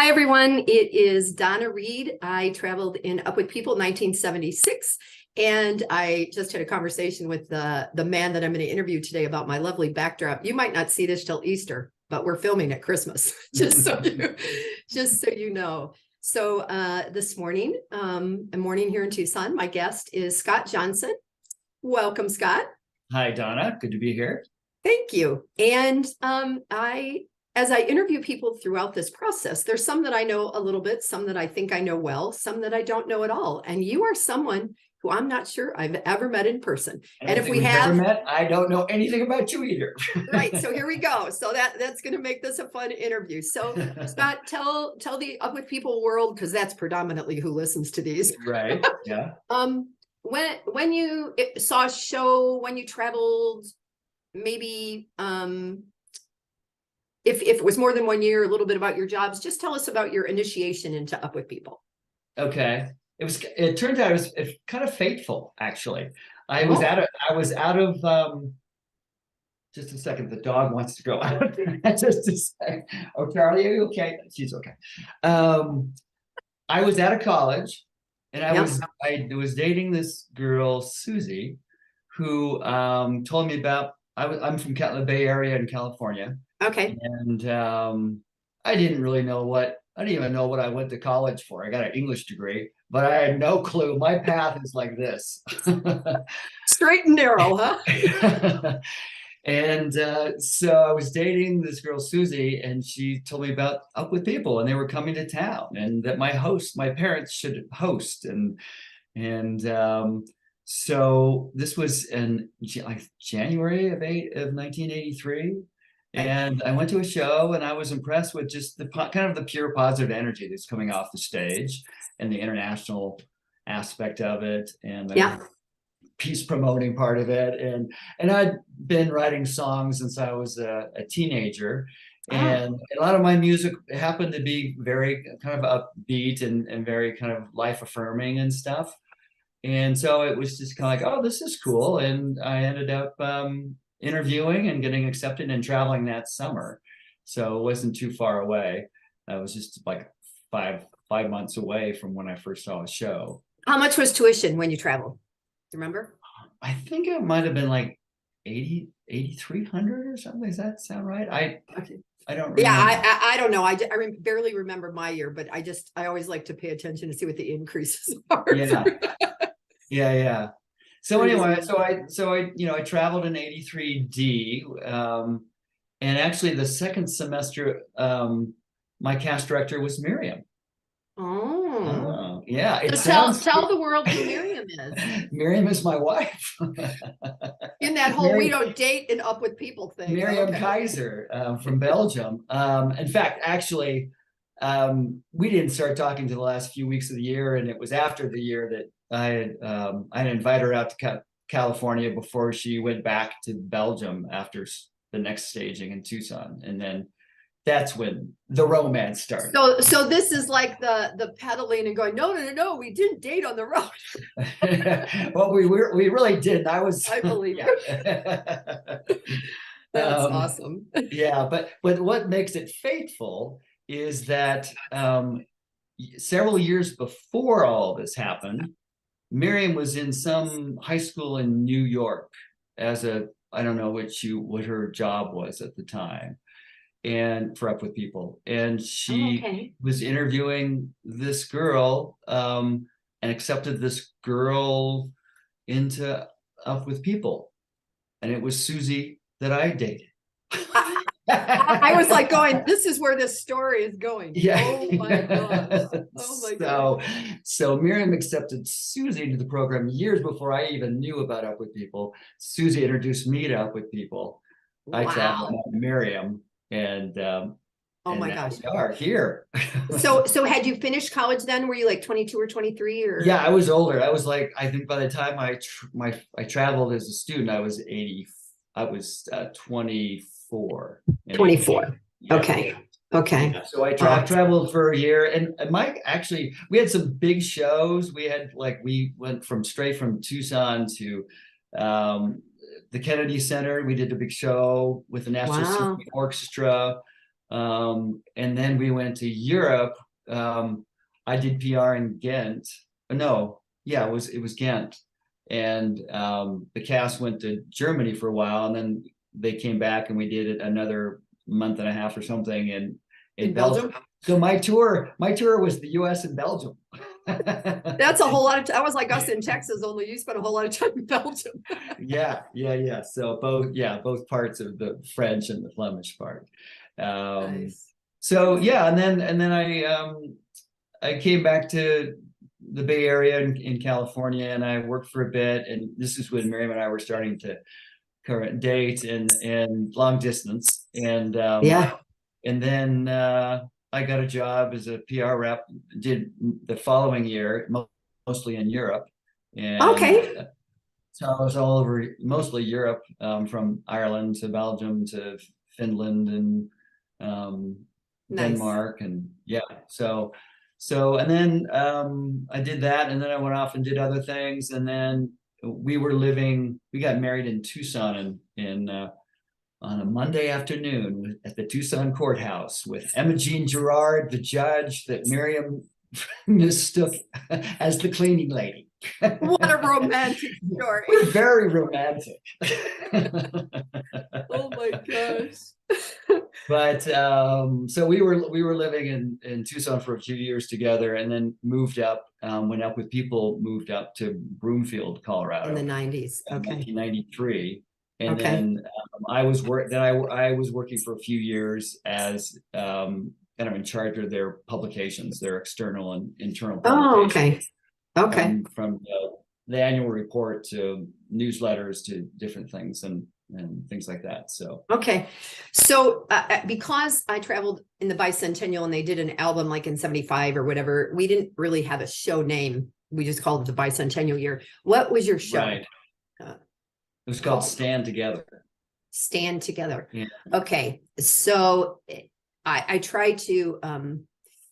Hi, everyone. It is Donna Reed. I traveled in Up With People 1976, and I just had a conversation with the man that I'm going to interview today about my lovely backdrop. You might not see this till Easter, but we're filming at Christmas, just so you know. So this morning, a morning here in Tucson, my guest is Scott Johnson. Welcome, Scott. Hi, Donna. Good to be here. Thank you. And as I interview people throughout this process, there's some that I know a little bit, some that I think I know well, some that I don't know at all. And you are someone who I'm not sure I've ever met in person. And if we have met, I don't know anything about you either. Right. So here we go. So that's going to make this a fun interview. So Scott, tell the Up With People world, because that's predominantly who listens to these. Right. Yeah. When you saw a show, when you traveled, maybe if it was more than 1 year, a little bit about your jobs, just tell us about your initiation into Up With People. Okay. It turned out it was kind of fateful, actually. I was out of just a second, the dog wants to go out. Just a second. Oh, Charlie, are you okay? She's okay. I was out of college, and I was dating this girl, Susie, who told me about I'm from the Bay Area in California. Okay. And I didn't even know what I went to college for. I got an English degree, but I had no clue. My path is like this. Straight and narrow, huh? And so I was dating this girl, Susie, and she told me about Up With People, and they were coming to town, and that my parents should host. And so this was in January of 1983. And I went to a show, and I was impressed with just the kind of the pure positive energy that's coming off the stage, and the international aspect of it, and the peace promoting part of it. And I'd been writing songs since I was a teenager, and a lot of my music happened to be very kind of upbeat and very kind of life affirming and stuff. And so it was just kind of like, oh, this is cool. And I ended up interviewing and getting accepted and traveling that summer. So it wasn't too far away. I was just like five months away from when I first saw a show. How much was tuition when you traveled? Do you remember? I think it might have been like 8,300 or something. Does that sound right? I don't remember. Yeah, I don't know. I barely remember my year, but I always like to pay attention to see what the increases are. Yeah. So anyway, I traveled in 83D, and actually the second semester, my cast director was Miriam. Oh, yeah. So tell the world who Miriam is. Miriam is my wife. In that whole we don't date and Up With People thing. Miriam Kaiser from Belgium. In fact, actually, we didn't start talking to the last few weeks of the year, and it was after the year that I invited her out to California before she went back to Belgium after the next staging in Tucson, and then that's when the romance started. So this is like the pedaling and going, no, we didn't date on the road. Well, we really didn't. I believe you. That's awesome. Yeah, but what makes it fateful is that several years before all this happened, Miriam was in some high school in New York as I don't know what her job was at the time, and for Up With People. And she was interviewing this girl, and accepted this girl into Up With People. And it was Susie that I dated. I was like going, this is where this story is going. Yeah. Oh my God. Oh my God. So Miriam accepted Susie into the program years before I even knew about Up With People. Susie introduced me to Up With People. Wow. I traveled with Miriam, and oh my gosh, we are here. So had you finished college then? Were you like 22 or 23 or? Yeah, I was older. I was like, I think by the time I traveled as a student, I was 24. 24. Yeah. Okay. So I traveled for a year, and Mike, actually, we had some big shows. We went straight from Tucson to the Kennedy Center. We did a big show with the National Symphony Orchestra. And then we went to Europe. I did PR in Ghent. No, yeah, it was Ghent. And the cast went to Germany for a while, and then they came back and we did it another month and a half or something in Belgium. So my tour was the US and Belgium. That's a whole lot of that was like us in Texas, only you spent a whole lot of time in Belgium. Yeah. So both parts of the French and the Flemish part. Nice. So yeah, and then I came back to the Bay Area in California, and I worked for a bit. And this is when Miriam and I were starting to current date and long distance. And Yeah. and then I got a job as a PR rep. Did the following year mostly in Europe, and Okay. so I was all over mostly Europe, from Ireland to Belgium to Finland and Nice. Denmark, and yeah. So and then I did that, and then I went off and did other things, and then we got married in Tucson in on a Monday afternoon at the Tucson courthouse with Emma Jean Gerard, the judge that Miriam mistook as the cleaning lady. What a romantic story. Very romantic. Oh my gosh. But so we were living in Tucson for a few years together, and then moved up, when Up With People moved up to Broomfield, Colorado In the 90s. in Okay. 1993. And Okay. then I was working for a few years as kind of in charge of their publications, their external and internal Oh, publications. okay. Okay. From the annual report to newsletters to different things and things like that. So Okay. So because I traveled in the bicentennial and they did an album like in 75 or whatever, we didn't really have a show name. We just called it the bicentennial year. What was your show? Right. It was called Stand Together. Stand Together. Yeah. Okay. So I try to,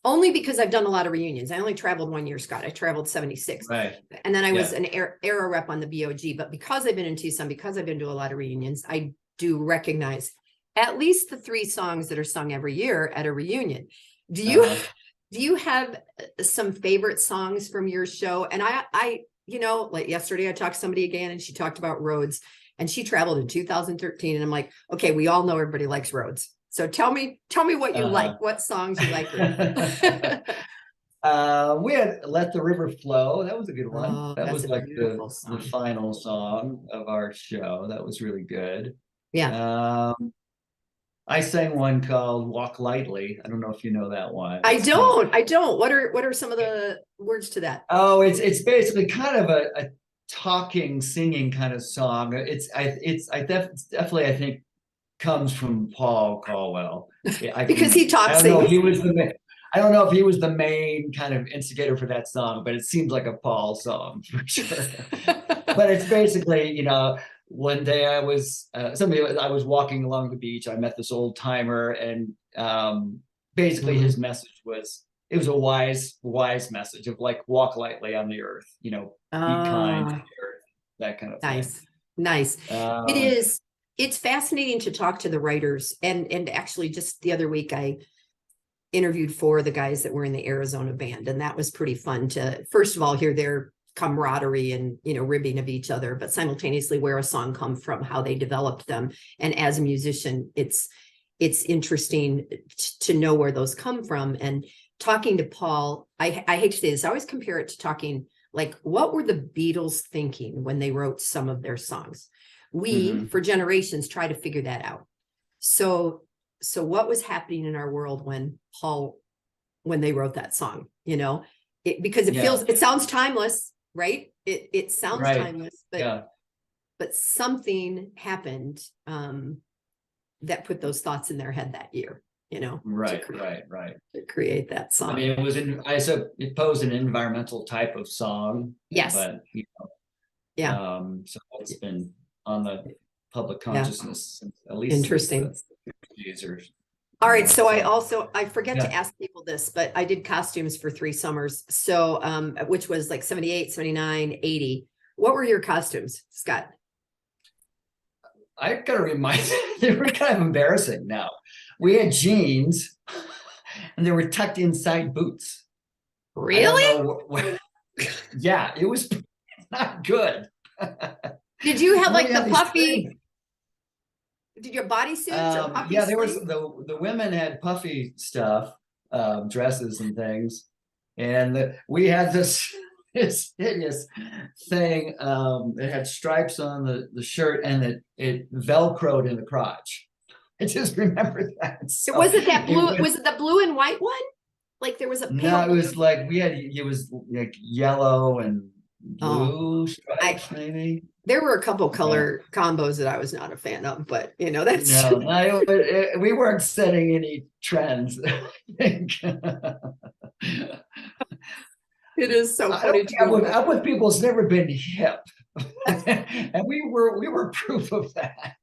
only because I've done a lot of reunions. I only traveled 1 year, Scott. I traveled 76. Right. And then I was an era rep on the BOG. But because I've been in Tucson, because I've been to a lot of reunions, I do recognize at least the 3 songs that are sung every year at a reunion. Do you have some favorite songs from your show? And I like yesterday I talked to somebody again, and she talked about Rhodes, and she traveled in 2013. And I'm like, okay, we all know everybody likes Rhodes. So tell me what you like, what songs you like. We had Let the River Flow. That was a good one. Oh, That was like the song. final song of our show. That was really good. Yeah. I sang one called Walk Lightly. I don't know if you know that one. I don't. What are some of the words to that? Oh, it's basically kind of a talking, singing kind of song. Definitely I think comes from Paul Caldwell. Because he talks. I don't know if he was the main kind of instigator for that song, but it seems like a Paul song for sure. But it's basically, one day I was walking along the beach. I met this old timer, and basically his message was, it was a wise message of like, walk lightly on the earth, be kind to the earth, that kind of thing. Nice. It's fascinating to talk to the writers, and actually just the other week I interviewed 4 of the guys that were in the Arizona band, and that was pretty fun to first of all hear their camaraderie and ribbing of each other, but simultaneously where a song come from, how they developed them. And as a musician, it's interesting to know where those come from. And talking to Paul, I hate to say this, I always compare it to talking like, what were the Beatles thinking when they wrote some of their songs? We for generations try to figure that out. So what was happening in our world when they wrote that song, because it sounds timeless, right? It sounds timeless, but something happened that put those thoughts in their head that year, Right. To create that song. I mean, I suppose an environmental type of song. Yes. But so it's been on the public consciousness since at least interesting. All right. So I forget to ask people this, but I did costumes for 3 summers. So, which was like 78, 79, 80. What were your costumes, Scott? I gotta remind they were kind of embarrassing now. we had jeans and they were tucked inside boots. I don't Really? know yeah, it was not good. Did you have And then like we the had these puffy, did your bodysuits or puffy yeah, there was sleeve? the women had puffy stuff, dresses and things, and we had this this hideous thing. It had stripes on the shirt, and it velcroed in the crotch. I just remember that. So Was it that it blue? was Was it the blue and white one? Like there was a no, pale it blue. was like it was like yellow and Oh, blue I stripes, maybe. there were a couple Yeah. color combos that I was not a fan of, but that's No, no, we weren't setting any trends. I think. it is so I don't funny to think me. up with people's never been hip, and we were proof of that.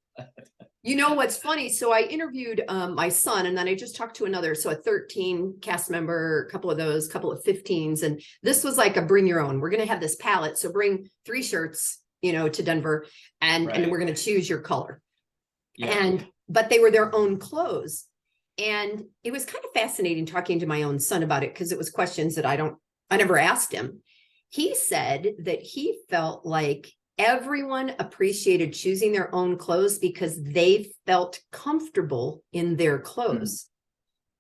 You know what's funny? So I interviewed my son, and then I just talked to another, so a 13 cast member, a couple of those, couple of 15s, and this was like a bring your own. We're going to have this palette, so bring 3 shirts, to Denver, and Right. we're going to choose your color. Yeah. But they were their own clothes, and it was kind of fascinating talking to my own son about it because it was questions that I never asked him. He said that he felt like everyone appreciated choosing their own clothes because they felt comfortable in their clothes.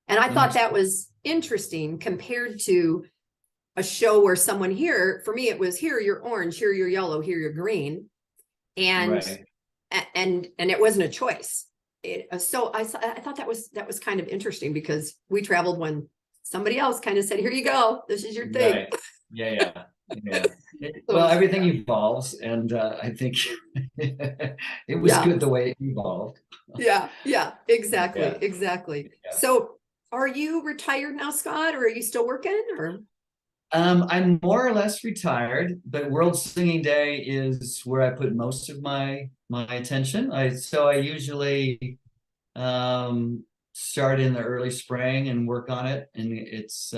And I thought that was interesting compared to a show where someone here, for me, it was here, you're orange, here, you're yellow, here, you're green. And, Right. and it wasn't a choice. So I thought that was kind of interesting because we traveled when somebody else kind of said, here you go, this is your thing. Right. Yeah. Well, everything evolves, and I think it was good the way it evolved. Yeah, exactly. Yeah. Exactly. Yeah. So are you retired now, Scott, or are you still working? Or I'm more or less retired, but World Singing Day is where I put most of my attention. I usually start in the early spring and work on it, and it's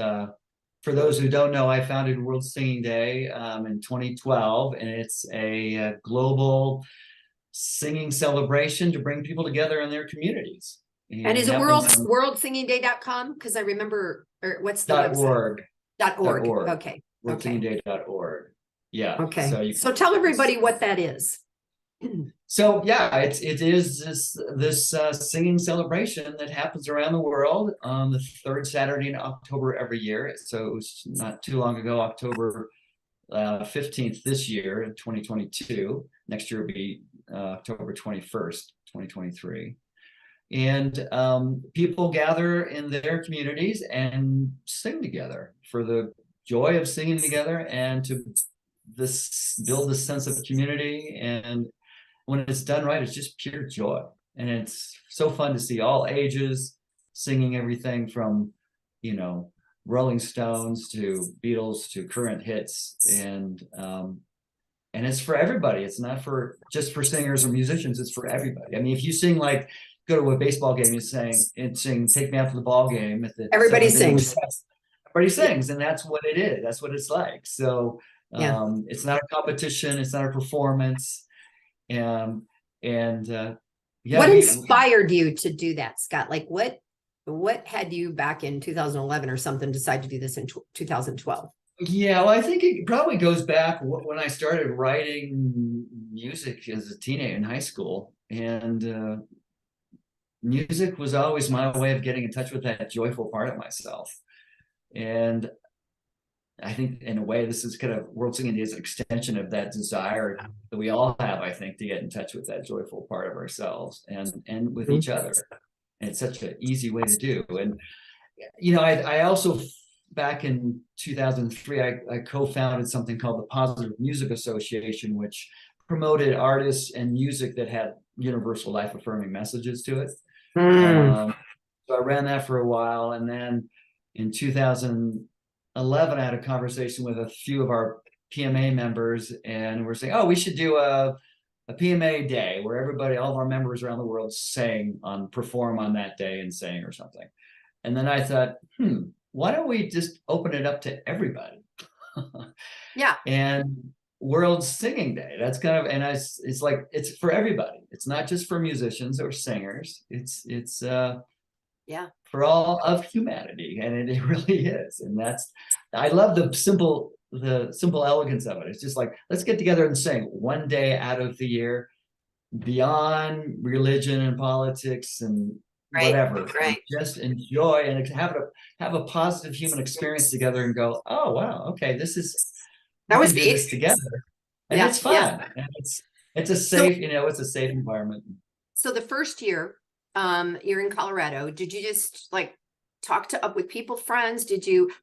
for those who don't know, I founded World Singing Day in 2012, and it's a global singing celebration to bring people together in their communities. and is it worldsingingday.com? Because I remember, or what's the website? .org. .org. .org. Okay. WorldSingingDay.org. Yeah. Okay. So tell everybody what that is. So yeah, it is this singing celebration that happens around the world on the 3rd Saturday in October every year. So it was not too long ago, October 15th this year in 2022. Next year will be October 21st, 2023. And people gather in their communities and sing together for the joy of singing together and to build this sense of community. And when it's done right, it's just pure joy. And it's so fun to see all ages singing everything from, Rolling Stones to Beatles to current hits. And it's for everybody. It's not just for singers or musicians. It's for everybody. I mean, if you sing go to a baseball game and sing "Take Me Out to the Ball Game." Everybody sings. Everybody sings, and that's what it is. That's what it's like. So Yeah. it's not a competition. It's not a performance. Yeah. What inspired you to do that, Scott? Like what had you back in 2011 or something decide to do this in 2012? Yeah, well, I think it probably goes back when I started writing music as a teenager in high school, and music was always my way of getting in touch with that joyful part of myself. And I think in a way, this is kind of World Singing Day is an extension of that desire that we all have, I think, to get in touch with that joyful part of ourselves and with each other. And it's such an easy way to do. And, I also, back in 2003, I co-founded something called the Positive Music Association, which promoted artists and music that had universal life-affirming messages to it. So I ran that for a while. And then in 2011, I had a conversation with a few of our PMA members, and we're saying, we should do a PMA day where all of our members around the world perform on that day and sing or something. And then I thought, why don't we just open it up to everybody? Yeah. And World Singing Day, that's kind of, and it's for everybody. It's not just for musicians or singers. It's Yeah. for all of humanity, and it really is. And I love the simple elegance of it. It's just like, let's get together and sing one day out of the year, beyond religion and politics and Right. whatever. Right. Just enjoy and have a positive human experience together and go, oh wow, okay, That we was can do me. this together. And Yeah. it's Yeah. fun. And it's a So, safe, it's a safe environment. so the first year, you're in Colorado. Did you just like talk to Up With People friends?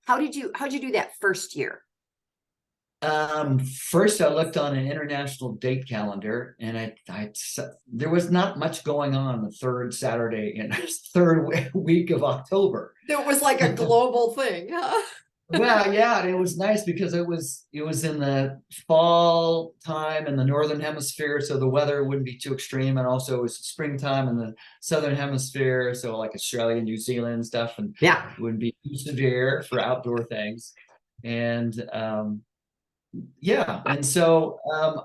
How'd you do that first year? First I looked on an international date calendar, and there was not much going on the third Saturday in third week of October. It was like a global thing. Huh? Well, yeah, and it was nice because it was in the fall time in the northern hemisphere, so the weather wouldn't be too extreme, and also it was springtime in the southern hemisphere, so like Australia, New Zealand stuff, and Yeah. it wouldn't be too severe for outdoor things. And yeah, and so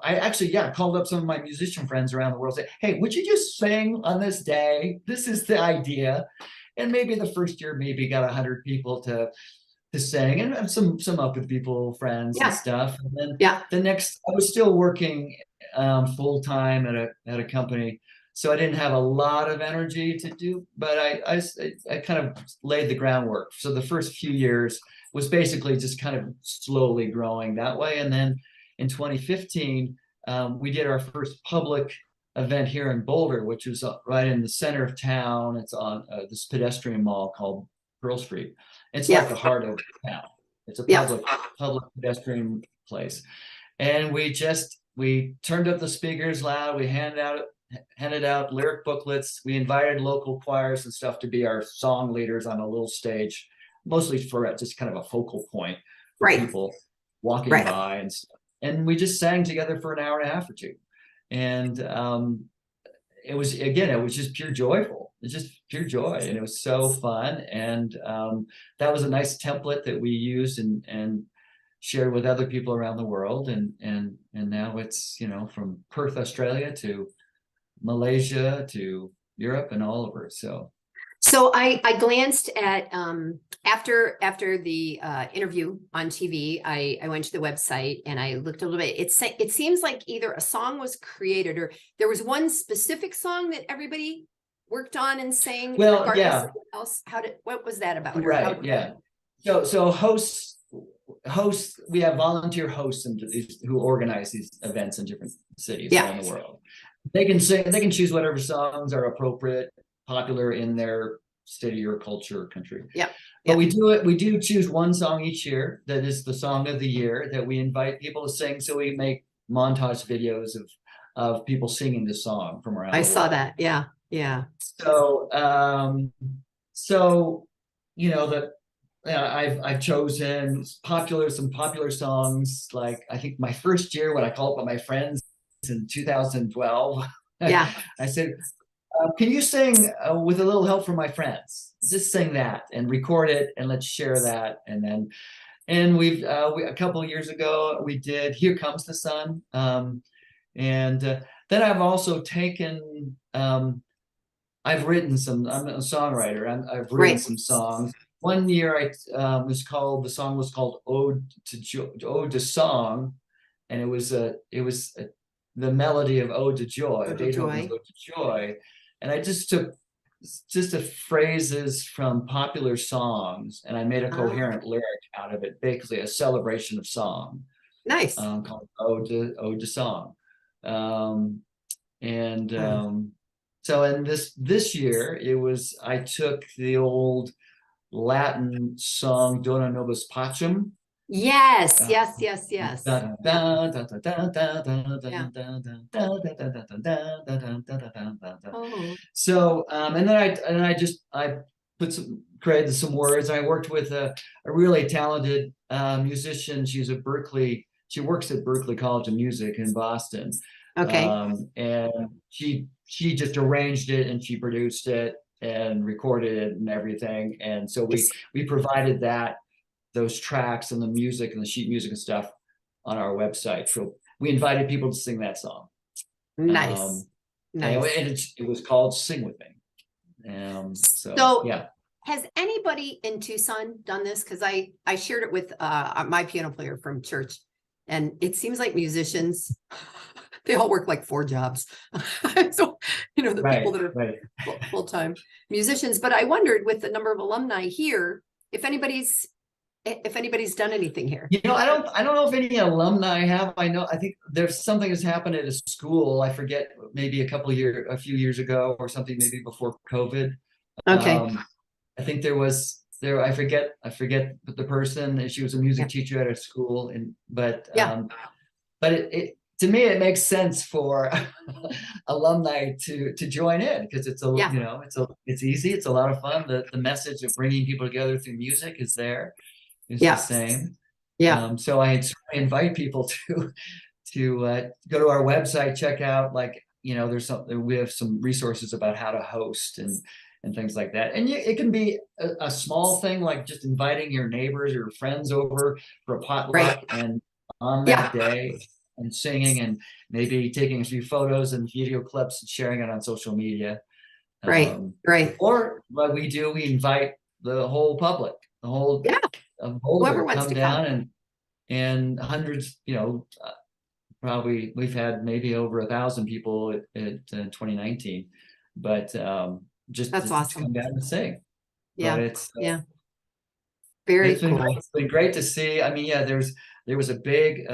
I actually, yeah, called up some of my musician friends around the world, say, hey, would you just sing on this day? This is the idea. And maybe the first year maybe got 100 people to sing, and some Up With People friends and Yeah. stuff. And then Yeah. the next, I was still working full time at a company, so I didn't have a lot of energy to do, but I kind of laid the groundwork. So the first few years was basically just kind of slowly growing that way. And then in 2015, we did our first public event here in Boulder, which was right in the center of town. It's on this pedestrian mall called Pearl Street. It's like Yeah. the heart of town. It's a Yeah. public pedestrian place. And we turned up the speakers loud. We handed out lyric booklets. We invited local choirs and stuff to be our song leaders on a little stage, mostly for just kind of a focal point for Right. people walking Right. by and stuff. And we just sang together for an hour and a half or two. And it was just pure joyful. It's just pure joy, and it was so fun. And that was a nice template that we used and shared with other people around the world. And now it's, from Perth, Australia to Malaysia to Europe and all over. So I glanced at after the interview on TV, I went to the website and I looked a little bit. It seems like either a song was created or there was one specific song that everybody worked on and sang. Well, regardless yeah. of what else. What was that about? Right, yeah. So hosts, we have volunteer hosts who organize these events in different cities around the world. They can choose whatever songs are appropriate, popular in their city or culture or country. Yeah. But we do choose one song each year that is the song of the year that we invite people to sing. So we make montage videos of people singing the song from around the world. I saw that. Yeah. Yeah. So I've chosen some popular songs. Like I think my first year when I called up my friends in 2012, Yeah. I said, can you sing with a little help from my friends? Just sing that and record it and let's share that. And we a couple of years ago we did Here Comes the Sun. And then I've also taken I've written I'm a songwriter. I've written some songs. One year the song was called Ode to Song, and it was the melody of Ode to Joy, Beethoven's Ode to Joy. And I just took phrases from popular songs and I made a coherent lyric out of it, basically a celebration of song. Nice. Called Ode to Song. So in this year I took the old Latin song Dona Nobis Pacem. Yes. So and then I created some words. I worked with a really talented musician. She works at Berklee College of Music in Boston. Okay. And she just arranged it and she produced it and recorded it and everything. And so we provided those tracks and the music and the sheet music and stuff on our website. So we invited people to sing that song. Nice. And it was called Sing With Me. So yeah. has anybody in Tucson done this? Because I shared it with my piano player from church, and it seems like musicians, they all work like 4 jobs. So, the people that are full-time musicians. But I wondered, with the number of alumni here, if anybody's done anything here. I don't know if any alumni have. I think there's something that's happened at a school. I forget, maybe a few years ago or something, maybe before COVID. Okay. I think I forget the person. She was a music teacher at a school, but it to me, it makes sense for alumni to join in, because it's it's easy. It's a lot of fun. The message of bringing people together through music is there. It's the same. Yeah. So I invite people to go to our website, check out, we have some resources about how to host and things like that. And it can be a small thing, like just inviting your neighbors or friends over for a potluck and on that day, and singing, and maybe taking a few photos and video clips and sharing it on social media. Right. Or what we do, we invite the whole public, whoever wants to come down, and hundreds, probably we've had maybe over 1,000 people at 2019, but that's awesome. Come down and sing. Yeah. But it's very it's been cool. It's been great to see. I mean, there was a big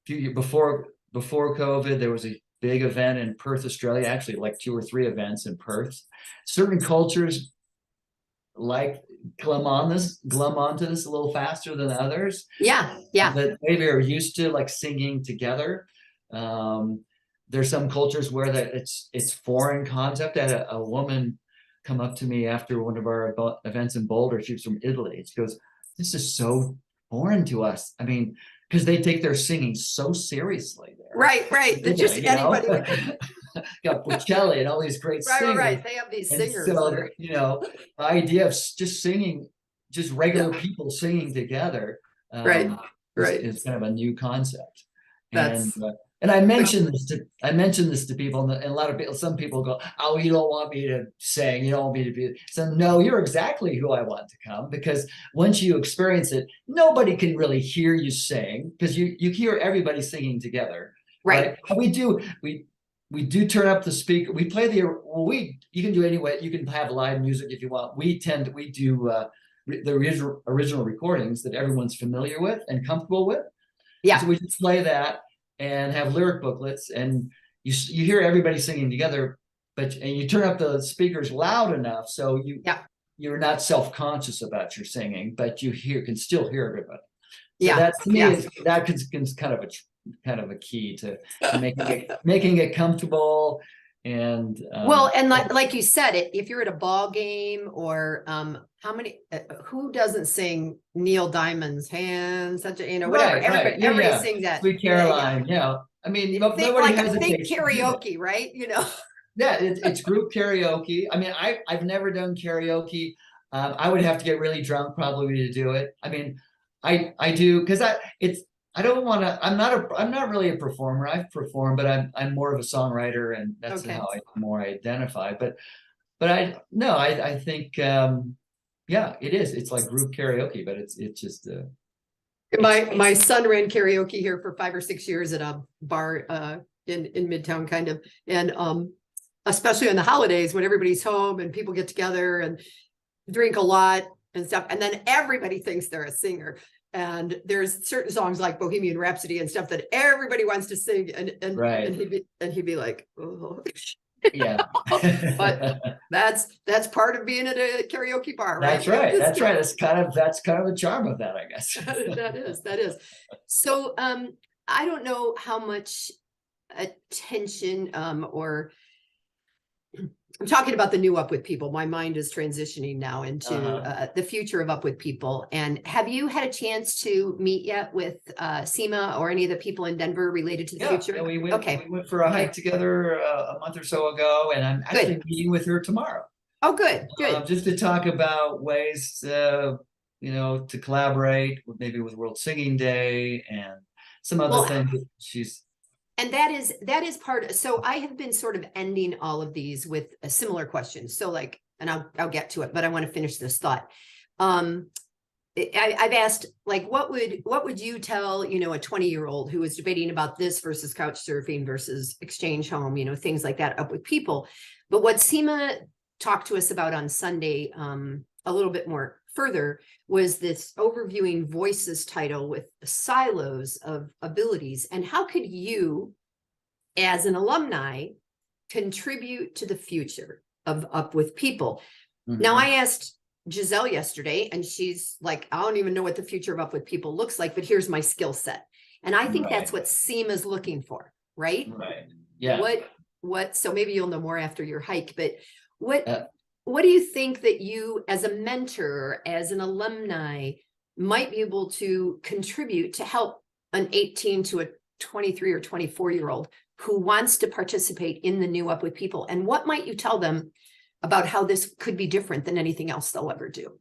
few years before COVID, there was a big event in Perth, Australia, actually like 2 or 3 events in Perth. Certain cultures glom onto this a little faster than others. Yeah. That maybe are used to singing together. There's some cultures where it's foreign concept. I had a woman come up to me after one of our events in Boulder. She was from Italy. She goes, "This is so foreign to us." I mean, because they take their singing so seriously there. Right. Just anybody would. Got Bocelli and all these great singers. Right. They have these singers. So, the idea of just singing, just regular people singing together, is kind of a new concept. And I mentioned this to people, and a lot of people, some people go, "Oh, you don't want me to sing, you don't want me to be." So no, you're exactly who I want to come, because once you experience it, nobody can really hear you sing, because you hear everybody singing together. Right. We do turn up the speaker. We play you can do anyway. You can have live music if you want. We do the original recordings that everyone's familiar with and comfortable with. Yeah. So we just play that and have lyric booklets, and you hear everybody singing together, and you turn up the speakers loud enough so you're not self-conscious about your singing, but you can still hear everybody. So that to me is kind of a key to making it comfortable. And and like you said, if you're at a ball game, or who doesn't sing Neil Diamond's "Hands," whatever. Everybody sings that. Sweet Caroline. I mean, nobody hesitates. Karaoke, right? Yeah, it's group karaoke. I mean, I've never done karaoke. I would have to get really drunk probably to do it. I mean, I do, because I don't want to. I'm not really a performer. I've performed, but I'm more of a songwriter, and that's how I more identify. But I think it is. It's like group karaoke, but it's just. My son ran karaoke here for 5 or 6 years at a bar in Midtown, kind of, and especially on the holidays when everybody's home and people get together and drink a lot and stuff, and then everybody thinks they're a singer. And there's certain songs like Bohemian Rhapsody and stuff that everybody wants to sing, and he'd be like, "Oh." Yeah. But that's part of being at a karaoke bar, right? That's right. That's right. That's kind of the charm of that, I guess. That is. So I don't know how much attention or I'm talking about the new Up With People. My mind is transitioning now into the future of Up With People. And have you had a chance to meet yet with Seema or any of the people in Denver related to the future? Yeah, we went for a hike together a month or so ago, and I'm actually meeting with her tomorrow. Oh, good. Just to talk about ways, to collaborate maybe with World Singing Day and some other things that she's. And that is part. So I have been sort of ending all of these with a similar question. So like, and I'll get to it, but I want to finish this thought. I've asked, like, what would you tell, a 20-year-old who was debating about this versus couch surfing versus exchange home, things like that, up with people. But what Seema talked to us about on Sunday, a little bit more further, was this overviewing voices title with silos of abilities. And how could you, as an alumni, contribute to the future of Up with People? Mhm. Now, I asked Giselle yesterday, and she's like, I don't even know what the future of Up with People looks like, but here's my skill set. And I think that's what Seema is looking for, right? Right. Yeah. So maybe you'll know more after your hike, but what do you think that you, as a mentor, as an alumni, might be able to contribute to help an 18 to a 23 or 24-year-old who wants to participate in the new Up with People? And what might you tell them about how this could be different than anything else they'll ever do?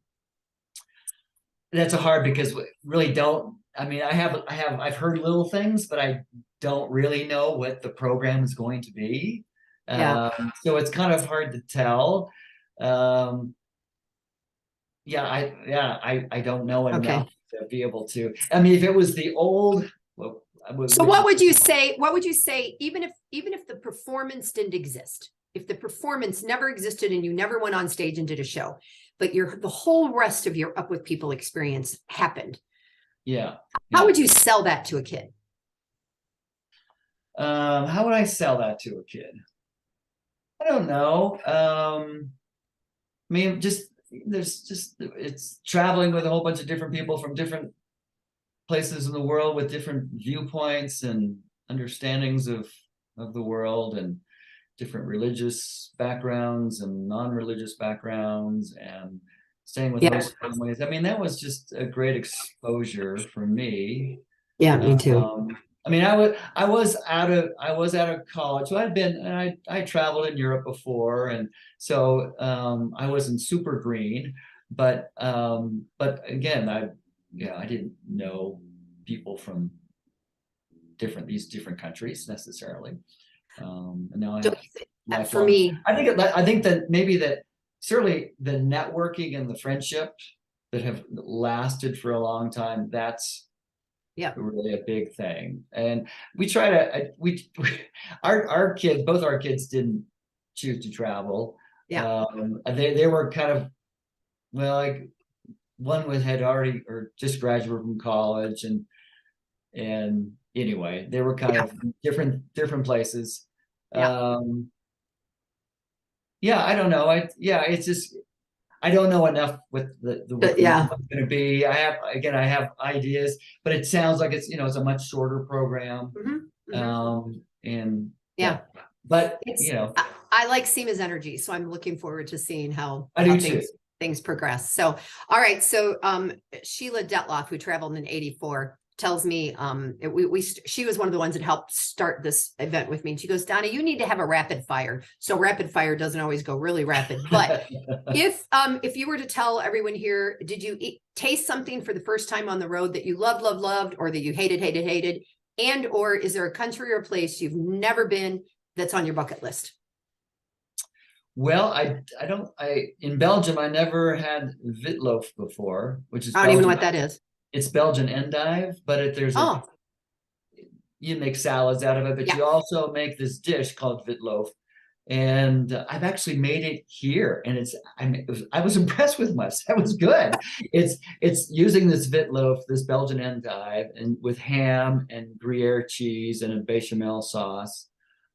That's a hard, because we really don't. I mean, I've heard little things, but I don't really know what the program is going to be. Yeah. So it's kind of hard to tell. I don't know enough to be able to. I mean, if it was the old, well, so what would you say? What would you say, even if the performance didn't exist, if the performance never existed and you never went on stage and did a show, but the whole rest of your Up with People experience happened? Yeah. How would you sell that to a kid? How would I sell that to a kid? I don't know. I mean, it's traveling with a whole bunch of different people from different places in the world with different viewpoints and understandings of the world, and different religious backgrounds and non-religious backgrounds, and staying with host families. I mean, that was just a great exposure for me. Yeah, me too. I mean, I was out of college. So I traveled in Europe before, and so I wasn't super green, but again, I didn't know people from these different countries necessarily. And now I have for me, I think that maybe that certainly the networking and the friendship that have lasted for a long time, that's really a big thing. And we try to our kids, both our kids, didn't choose to travel. They were kind of, well, like, one had already or just graduated from college, and anyway, they were kind of different places. I don't know. It's just, I don't know enough with what's going to be. I have ideas, but it sounds like it's a much shorter program. But I like Seema's energy, so I'm looking forward to seeing how things progress. So, all right. So, Sheila Detloff, who traveled in '84, tells me, she was one of the ones that helped start this event with me. And she goes, Donna, you need to have a rapid fire. So rapid fire doesn't always go really rapid, but if you were to tell everyone here, did you taste something for the first time on the road that you loved, or that you hated, and, or is there a country or place you've never been that's on your bucket list? Well, in Belgium, I never had witloaf before, which is I don't even know what that is. It's Belgian endive, but you make salads out of it, but you also make this dish called witloaf. And I've actually made it here, and I was impressed with myself. It was good. It's using this witloaf, this Belgian endive, and with ham and Gruyere cheese and a bechamel sauce.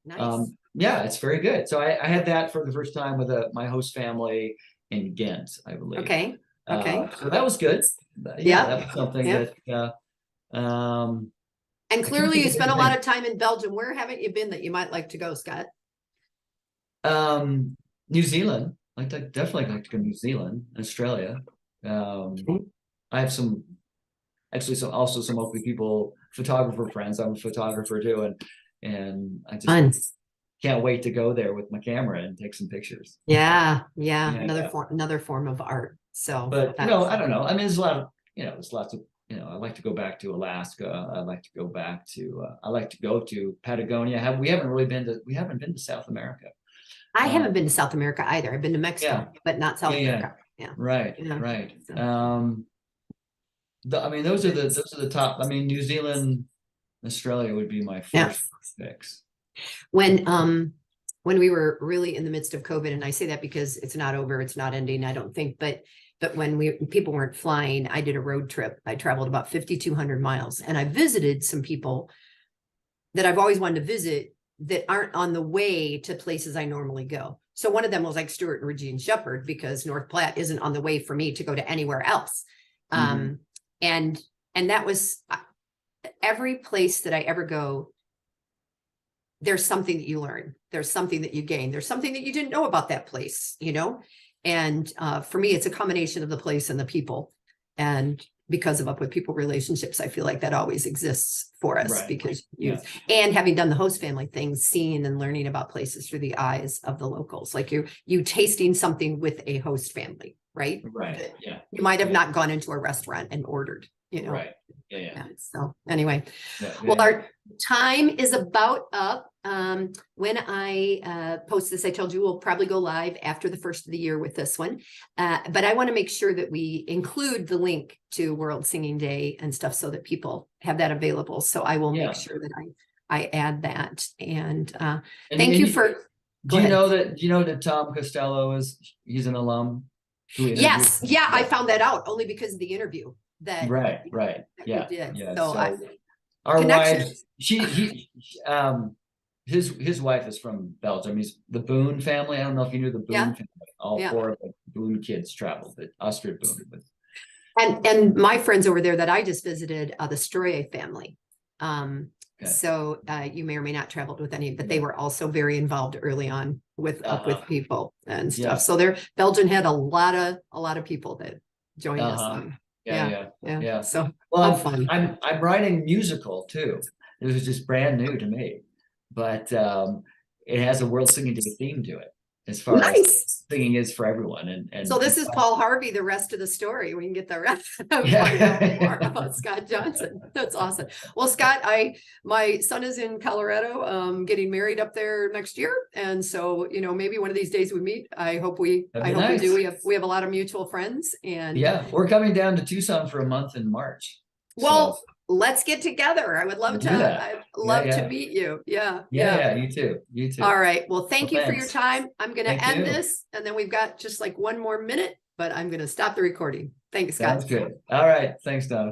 Nice. It's very good. So I had that for the first time with my host family in Ghent, I believe. Okay. So that was good. That was something that. And clearly, you spent a lot of time in Belgium. Where haven't you been that you might like to go, Scott? New Zealand. I'd definitely like to go to New Zealand, Australia. I have some Oakley people, photographer friends. I'm a photographer too, and I just can't wait to go there with my camera and take some pictures. Another form of art. So, but I don't know. I mean, there's lots of. I like to go back to Alaska. I like to go back to. I like to go to Patagonia. We haven't been to South America. I haven't been to South America either. I've been to Mexico, Yeah. but not South Yeah, yeah. America. Yeah. Right, Yeah. right. So, I mean, those are the top. I mean, New Zealand, Australia would be my yeah. first picks. When we were really in the midst of COVID, and I say that because it's not over, it's not ending, I don't think, but when people weren't flying, I did a road trip. I traveled about 5,200 miles, and I visited some people that I've always wanted to visit that aren't on the way to places I normally go. So one of them was like Stuart and Regine Shepherd, because North Platte isn't on the way for me to go to anywhere else. And that was every place that I ever go, there's something that you learn. There's something that you gain. There's something that you didn't know about that place, you know? And for me, it's a combination of the place and the people. And because of Up With People relationships, I feel like that always exists for us, Right. because Yeah. having done the host family thing, seeing and learning about places through the eyes of the locals, like you tasting something with a host family, right? Right. Yeah. You might have not gone into a restaurant and ordered, you know? Right. Yeah. So anyway, Yeah. well, our time is about up. When I post this, I told you we'll probably go live after the first of the year with this one. But I want to make sure that we include the link to World Singing Day and stuff so that people have that available. So I will make sure that I add that. And thank you for. Do you know that Tom Costello he's an alum? Yes. Yeah. I found that out only because of the interview that. Right. That we did. Yeah. So our wives, his wife is from Belgium. He's the Boone family. I don't know if you knew the Boone family. All four of the Boone kids traveled, but Astrid Boone. And my friends over there that I just visited, the Stroye family. So you may or may not traveled with any, but they were also very involved early on with Up With People and stuff. So Belgium had a lot of people that joined us. Yeah. So well, I'm writing musical too. It was just brand new to me, but it has a World Singing Day theme to it, as far as singing is for everyone. And so this is Paul Harvey, the rest of the story. We can get the rest find out more about Scott Johnson. That's awesome. Well, Scott, my son is in Colorado, getting married up there next year. And so, maybe one of these days we meet. I hope we do. We have a lot of mutual friends, and we're coming down to Tucson for a month in March. Well, let's get together. I would love to. I'd love to meet you. Yeah. You too. All right. Well, thank you for your time. I'm going to end this, and then we've got just like one more minute, but I'm going to stop the recording. Thanks, Scott. Sounds good. All right. Thanks, Donna.